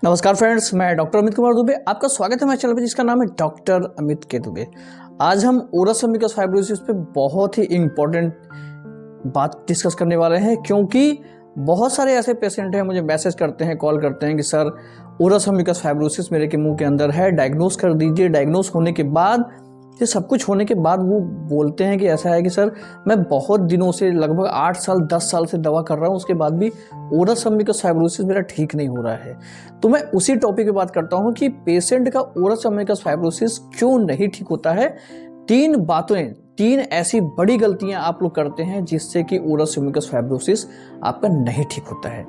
नमस्कार फ्रेंड्स, मैं डॉक्टर अमित कुमार दुबे। आपका स्वागत है मेरे चैनल पे जिसका नाम है डॉक्टर अमित के दुबे। आज हम ओरस अम्बिकस फाइब्रोसिस पे बहुत ही इम्पोर्टेंट बात डिस्कस करने वाले हैं, क्योंकि बहुत सारे ऐसे पेशेंट हैं, मुझे मैसेज करते हैं, कॉल करते हैं कि सर ओरस अम्बिकस फाइब्रोसिस मेरे के मुंह के अंदर है, डायग्नोस कर दीजिए। डायग्नोस होने के बाद, ये सब कुछ होने के बाद वो बोलते हैं कि ऐसा है कि सर मैं बहुत दिनों से, लगभग 8 साल 10 साल से दवा कर रहा हूँ, उसके बाद भी ओरस अम्बिकस फाइब्रोसिस मेरा ठीक नहीं हो रहा है। तो मैं उसी टॉपिक पे बात करता हूँ कि पेशेंट का ओरस अम्बिकस फाइब्रोसिस क्यों नहीं ठीक होता है। 3 बातें, 3 ऐसी बड़ी गलतियां आप लोग करते हैं जिससे कि ओरस अम्बिकस फाइब्रोसिस आपका नहीं ठीक होता है।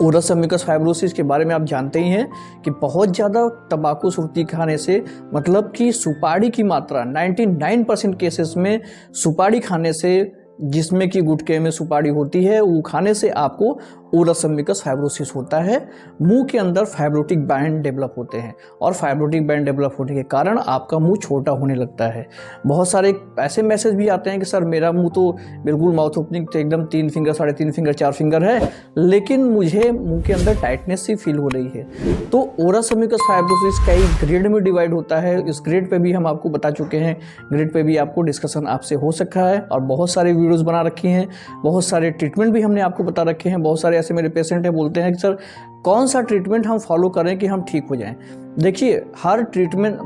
ओरस अम्बिकस फाइब्रोसिस के बारे में आप जानते ही हैं कि बहुत ज़्यादा तंबाकू सुर्ती खाने से, मतलब कि सुपारी की मात्रा 99% केसेस में सुपारी खाने से, जिसमें कि गुटखे में सुपारी होती है, वो खाने से आपको ओरस अम्बिकस फाइब्रोसिस होता है। मुंह के अंदर फाइब्रोटिक बैंड डेवलप होते हैं और फाइब्रोटिक बैंड डेवलप होने के कारण आपका मुंह छोटा होने लगता है। बहुत सारे ऐसे मैसेज भी आते हैं कि सर मेरा मुंह तो बिल्कुल माउथ ओपनिंग तो एकदम 3 फिंगर, 3.5 फिंगर, 4 फिंगर है, लेकिन मुझे मुंह के अंदर टाइटनेस सी फील हो रही है। तो ओरस अम्बिकस फाइब्रोसिस कई ग्रेड में डिवाइड होता है। इस ग्रेड पे भी हम आपको बता चुके हैं, ग्रेड पे भी आपको डिस्कशन आपसे हो सकता है और बहुत सारे वीडियोस बना रखी हैं, बहुत सारे ट्रीटमेंट भी हमने आपको बता रखे हैं। बहुत सारे ऐसे मेरे पेशेंट हैं, बोलते हैं कि सर कौन सा ट्रीटमेंट हम फॉलो करें कि हम ठीक हो जाएं। देखिए, हर ट्रीटमेंट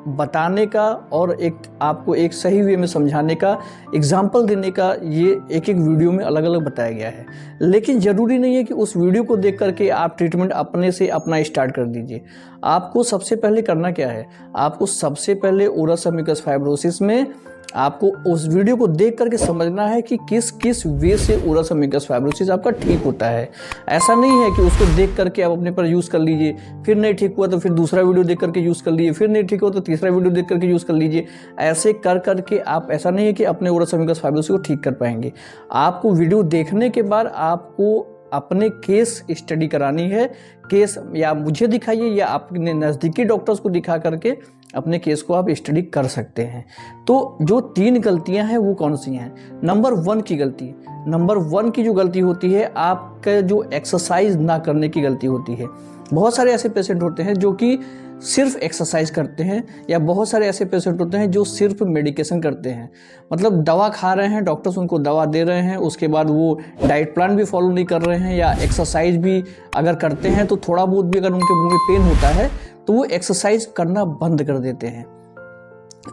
बताने का और एक आपको एक सही वे में समझाने का, एग्जाम्पल देने का, ये एक एक वीडियो में अलग अलग बताया गया है। लेकिन ज़रूरी नहीं है कि उस वीडियो को देख करके आप ट्रीटमेंट अपने से अपना स्टार्ट कर दीजिए। आपको सबसे पहले करना क्या है, आपको सबसे पहले ओरस अम्बिकस फाइब्रोसिस में आपको उस वीडियो को देख करके समझना है कि किस किस वे से ओरस अम्बिकस फाइब्रोसिस आपका ठीक होता है। ऐसा नहीं है कि उसको देख करके आप अपने पर यूज़ कर लीजिए, फिर नहीं ठीक हुआ तो फिर दूसरा वीडियो देख करके यूज़ कर लीजिए, फिर नहीं ठीक हुआ तो तीसरा वीडियो देख करके यूज़ कर लीजिए। ऐसे कर करके आप, ऐसा नहीं है कि अपने ओरस अम्बिकस फाइब्रोसिस को ठीक कर पाएंगे। आपको वीडियो देखने के बाद आपको अपने केस स्टडी करानी है। केस या मुझे दिखाइए या अपने नज़दीकी डॉक्टर्स को दिखा करके अपने केस को आप स्टडी कर सकते हैं। तो जो 3 गलतियां हैं वो कौन सी हैं? नंबर 1 की जो गलती होती है, आपका जो एक्सरसाइज ना करने की गलती होती है। बहुत सारे ऐसे पेशेंट होते हैं जो कि सिर्फ एक्सरसाइज करते हैं, या बहुत सारे ऐसे पेशेंट होते हैं जो सिर्फ मेडिकेशन करते हैं, मतलब दवा खा रहे हैं, डॉक्टर्स उनको दवा दे रहे हैं, उसके बाद वो डाइट प्लान भी फॉलो नहीं कर रहे हैं, या एक्सरसाइज भी अगर करते हैं तो थोड़ा बहुत भी अगर उनके मुंह में पेन होता है तो वो एक्सरसाइज करना बंद कर देते हैं।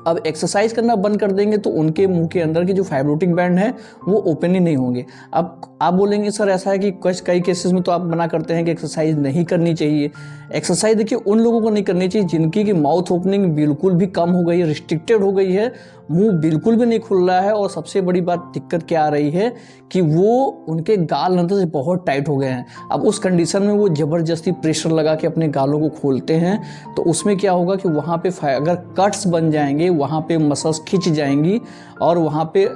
अब एक्सरसाइज करना बंद कर देंगे तो उनके मुंह के अंदर के जो फाइब्रोटिक बैंड है वो ओपन ही नहीं होंगे। अब आप बोलेंगे सर ऐसा है कि कई केसेस में तो आप मना करते हैं कि एक्सरसाइज नहीं करनी चाहिए। एक्सरसाइज देखिए उन लोगों को नहीं करनी चाहिए जिनकी की माउथ ओपनिंग बिल्कुल भी कम हो गई है, रिस्ट्रिक्टेड हो गई है, मुंह बिल्कुल भी नहीं खुल रहा है, और सबसे बड़ी बात दिक्कत क्या आ रही है कि वो उनके गाल अंदर से बहुत टाइट हो गए हैं। अब उस कंडीशन में वो ज़बरदस्ती प्रेशर लगा के अपने गालों को खोलते हैं, तो उसमें क्या होगा कि वहाँ पे अगर कट्स बन जाएंगे, वहाँ पे मसल्स खिंच जाएंगी और वहाँ पे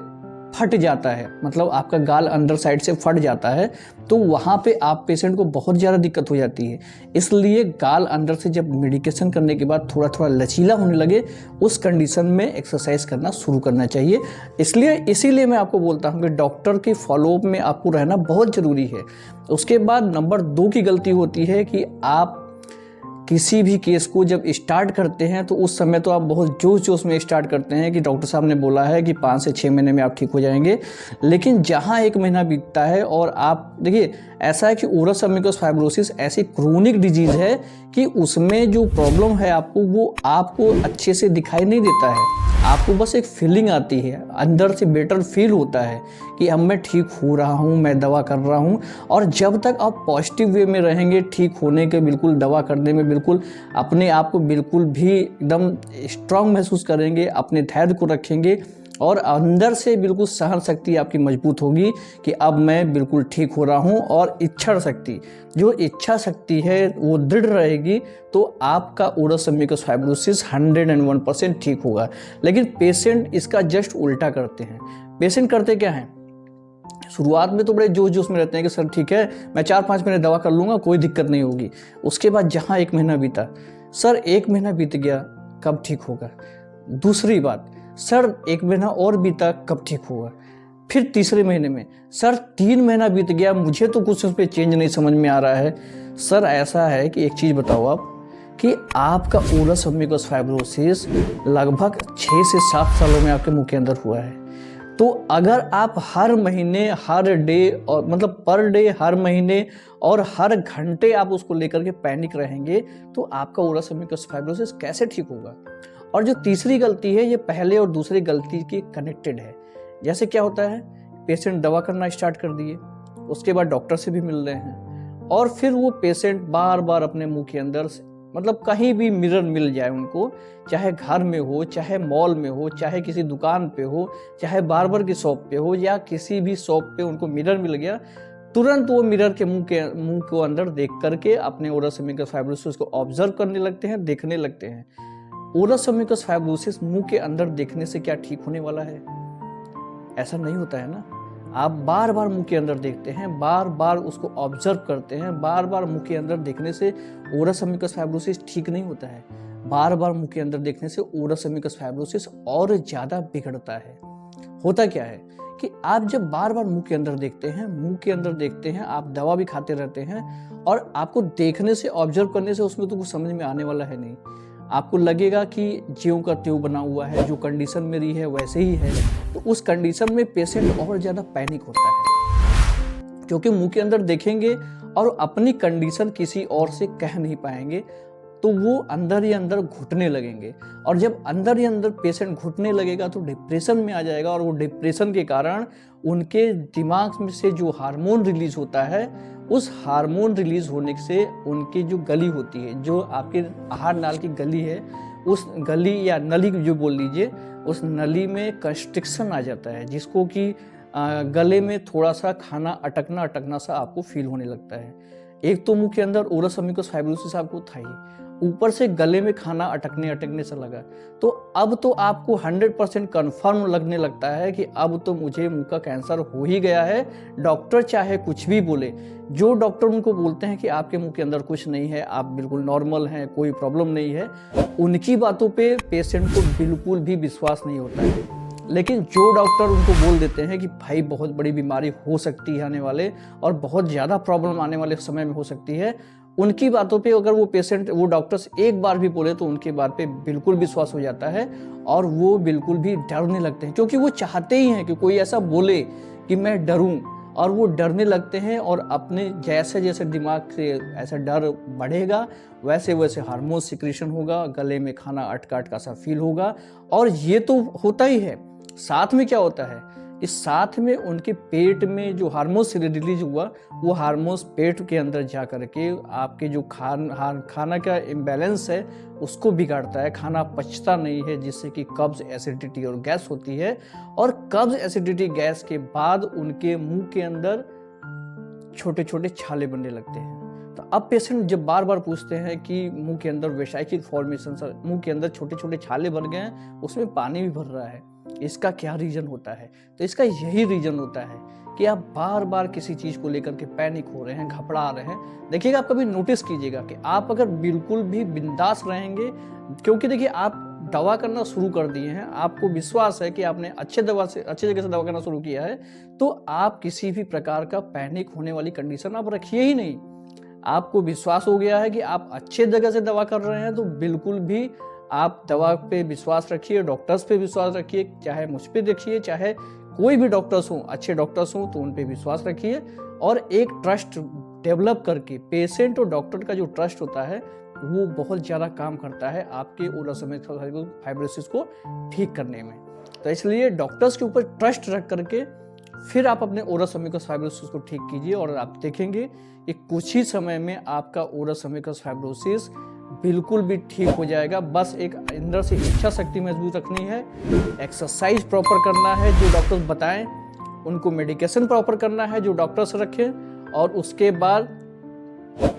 फट जाता है, मतलब आपका गाल अंदर साइड से फट जाता है, तो वहाँ पे आप पेशेंट को बहुत ज़्यादा दिक्कत हो जाती है। इसलिए गाल अंदर से जब मेडिकेशन करने के बाद थोड़ा थोड़ा लचीला होने लगे, उस कंडीशन में एक्सरसाइज करना शुरू करना चाहिए। इसीलिए मैं आपको बोलता हूँ कि डॉक्टर के फॉलोअप में आपको रहना बहुत ज़रूरी है। उसके बाद नंबर 2 की गलती होती है कि आप किसी भी केस को जब स्टार्ट करते हैं तो उस समय तो आप बहुत जोश में स्टार्ट करते हैं कि डॉक्टर साहब ने बोला है कि 5 से 6 महीने में आप ठीक हो जाएंगे। लेकिन जहां 1 महीना बीतता है और आप देखिए, ऐसा है कि ओरस अम्बिकस फाइब्रोसिस ऐसी क्रोनिक डिजीज है कि उसमें जो प्रॉब्लम है आपको, वो आपको अच्छे से दिखाई नहीं देता है। आपको बस एक फीलिंग आती है, अंदर से बेटर फील होता है कि अब मैं ठीक हो रहा हूँ, मैं दवा कर रहा हूँ। और जब तक आप पॉजिटिव वे में रहेंगे, ठीक होने के बिल्कुल, दवा करने में बिल्कुल अपने आप को बिल्कुल भी एकदम स्ट्रांग महसूस करेंगे, अपने धैर्य को रखेंगे और अंदर से बिल्कुल सहन शक्ति आपकी मजबूत होगी कि अब मैं बिल्कुल ठीक हो रहा हूँ। और इच्छा शक्ति, जो इच्छा शक्ति है वो दृढ़ रहेगी, तो आपका ओरस अम्बिकस फाइब्रोसिस 101% ठीक होगा। लेकिन पेशेंट इसका जस्ट उल्टा करते हैं। पेशेंट करते क्या हैं, शुरुआत में तो बड़े जोश में रहते हैं कि सर ठीक है, मैं 4-5 महीने दवा कर लूँगा, कोई दिक्कत नहीं होगी। उसके बाद जहाँ 1 महीना बीता, सर 1 महीना बीत गया, कब ठीक होगा। दूसरी बात, सर 1 महीना और बीता, कब ठीक होगा? फिर तीसरे महीने में सर 3 महीना बीत गया, मुझे तो कुछ उस पर चेंज नहीं समझ में आ रहा है। सर ऐसा है कि एक चीज़ बताओ आप कि आपका ओरस अम्बिगस फाइब्रोसिस लगभग 6 से 7 सालों में आपके मुंह के अंदर हुआ है। तो अगर आप हर महीने, हर डे, और मतलब पर डे, हर महीने और हर घंटे आप उसको लेकर के पैनिक रहेंगे, तो आपका ओरस अम्बिगस फाइब्रोसिस कैसे ठीक होगा? और जो तीसरी गलती है, ये पहले और दूसरी गलती की कनेक्टेड है। जैसे क्या होता है, पेशेंट दवा करना स्टार्ट कर दिए, उसके बाद डॉक्टर से भी मिल रहे हैं, और फिर वो पेशेंट बार बार अपने मुंह के अंदर, मतलब कहीं भी मिरर मिल जाए उनको, चाहे घर में हो, चाहे मॉल में हो, चाहे किसी दुकान पे हो, चाहे बार्बर की शॉप पे हो, या किसी भी शॉप पे उनको मिरर मिल गया, तुरंत वो मिरर के मुंह को अंदर देख करके अपने ओरस अम्बिगस फाइब्रोसिस को ऑब्जर्व करने लगते हैं, देखने लगते हैं। ओरस अम्बिगस फाइब्रोसिस मुंह के अंदर देखने से क्या ठीक होने वाला है? ऐसा नहीं होता है ना। आप बार बार मुंह के अंदर देखते हैं, बार बार उसको ऑब्जर्व करते हैं, बार बार मुंह के अंदर देखने से ओरस अम्बिगस फाइब्रोसिस ठीक नहीं होता है। बार बार मुंह के अंदर देखने से ओरस अम्बिगस फाइब्रोसिस और ज़्यादा बिगड़ता है। होता क्या है कि आप जब बार बार मुंह के अंदर देखते हैं, मुंह के अंदर देखते हैं, आप दवा भी खाते रहते हैं, और आपको देखने से, ऑब्जर्व करने से उसमें तो कुछ समझ में आने वाला है नहीं। आपको लगेगा कि ज्यों का त्यों बना हुआ है, जो कंडीशन मेरी है वैसे ही है। तो उस कंडीशन में पेशेंट और ज़्यादा पैनिक होता है, क्योंकि मुंह के अंदर देखेंगे और अपनी कंडीशन किसी और से कह नहीं पाएंगे, तो वो अंदर ही अंदर घुटने लगेंगे, और जब अंदर ही अंदर पेशेंट घुटने लगेगा तो डिप्रेशन में आ जाएगा, और वो डिप्रेशन के कारण उनके दिमाग में से जो हार्मोन रिलीज होता है, उस हार्मोन रिलीज होने से उनकी जो गली होती है, जो आपके आहार नाल की गली है, उस गली या नली जो बोल लीजिए, उस नली में कंस्ट्रिक्शन आ जाता है, जिसको कि गले में थोड़ा सा खाना अटकना अटकना सा आपको फील होने लगता है। एक तो मुंह के अंदर ओरस अम्बिगस फाइब्रोसिस आपको था ही, ऊपर से गले में खाना अटकने से लगा, तो अब तो आपको 100% कन्फर्म लगने लगता है कि अब तो मुझे मुंह का कैंसर हो ही गया है। डॉक्टर चाहे कुछ भी बोले, जो डॉक्टर उनको बोलते हैं कि आपके मुंह के अंदर कुछ नहीं है, आप बिल्कुल नॉर्मल हैं, कोई प्रॉब्लम नहीं है, उनकी बातों पे पेशेंट को बिल्कुल भी विश्वास नहीं होता है। लेकिन जो डॉक्टर उनको बोल देते हैं कि भाई बहुत बड़ी बीमारी हो सकती है आने वाले, और बहुत ज़्यादा प्रॉब्लम आने वाले समय में हो सकती है, उनकी बातों पे अगर वो डॉक्टर्स एक बार भी बोले तो उनकी बात पे बिल्कुल विश्वास हो जाता है, और वो बिल्कुल भी डरने लगते हैं, क्योंकि वो चाहते ही हैं कि कोई ऐसा बोले कि मैं डरूं, और वो डरने लगते हैं, और अपने जैसे जैसे दिमाग से ऐसा डर बढ़ेगा, वैसे वैसे हार्मोन सिक्रीशन होगा, गले में खाना अटका अटका सा फील होगा। और ये तो होता ही है, साथ में क्या होता है, इस साथ में उनके पेट में जो हार्मोन्स रिलीज हुआ, वो हार्मोन्स पेट के अंदर जा करके आपके जो खाना का इम्बैलेंस है उसको बिगाड़ता है, खाना पचता नहीं है, जिससे कि कब्ज, एसिडिटी और गैस होती है, और कब्ज, एसिडिटी, गैस के बाद उनके मुंह के अंदर छोटे छोटे छाले बनने लगते हैं। तो अब पेशेंट जब बार बार पूछते हैं कि मुंह के अंदर वेसाइकिल फॉर्मेशन, मुंह के अंदर छोटे छोटे छाले बन गए हैं, उसमें पानी भी भर रहा है, इसका क्या रीजन होता है? तो इसका यही रीजन होता है कि आप बार बार किसी चीज को लेकर के पैनिक हो रहे हैं, घबरा रहे हैं। देखिएगा, आप कभी नोटिस कीजिएगा कि आप अगर बिल्कुल भी बिंदास रहेंगे, क्योंकि देखिए आप दवा करना शुरू कर दिए हैं, आपको विश्वास है कि आपने अच्छे जगह से दवा करना शुरू किया है, तो आप किसी भी प्रकार का पैनिक होने वाली कंडीशन आप रखिए ही नहीं। आपको विश्वास हो गया है कि आप अच्छे जगह से दवा कर रहे हैं, तो बिल्कुल भी आप दवा पे विश्वास रखिए, डॉक्टर्स पे विश्वास रखिए, चाहे मुझ पे देखिए, चाहे कोई भी डॉक्टर्स हों, अच्छे डॉक्टर्स हों, तो उन पे विश्वास रखिए, और एक ट्रस्ट डेवलप करके, पेशेंट और डॉक्टर का जो ट्रस्ट होता है वो बहुत ज़्यादा काम करता है आपके ओरस अम्बिगस फाइब्रोसिस को ठीक करने में। तो इसलिए डॉक्टर्स के ऊपर ट्रस्ट रख करके फिर आप अपने ओरस अम्बिगस फाइब्रोसिस को ठीक कीजिए, और आप देखेंगे कि कुछ ही समय में आपका ओरस अम्बिगस फाइब्रोसिस बिल्कुल भी ठीक हो जाएगा। बस एक अंदर से इच्छा शक्ति मजबूत रखनी है, एक्सरसाइज प्रॉपर करना है जो डॉक्टर्स बताएं, उनको मेडिकेशन प्रॉपर करना है जो डॉक्टर्स रखें, और उसके बाद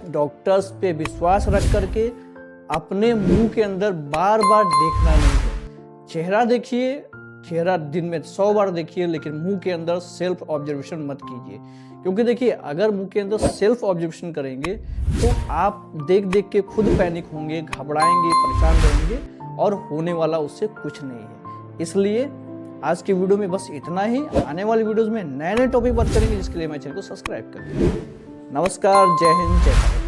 डॉक्टर्स पे विश्वास रख करके अपने मुंह के अंदर बार बार देखना नहीं है। चेहरा देखिए, चेहरा दिन में 100 बार देखिए, लेकिन मुंह के अंदर सेल्फ ऑब्जर्वेशन मत कीजिए, क्योंकि देखिए अगर मुंह के अंदर सेल्फ ऑब्जर्वेशन करेंगे तो आप देख देख के खुद पैनिक होंगे, घबराएंगे, परेशान रहेंगे, और होने वाला उससे कुछ नहीं है। इसलिए आज की वीडियो में बस इतना ही। आने वाली वीडियोस में नए नए टॉपिक बात करेंगे, जिसके लिए मेरे चैनल को सब्सक्राइब कर दीजिए। नमस्कार, जय हिंद, जय भारत।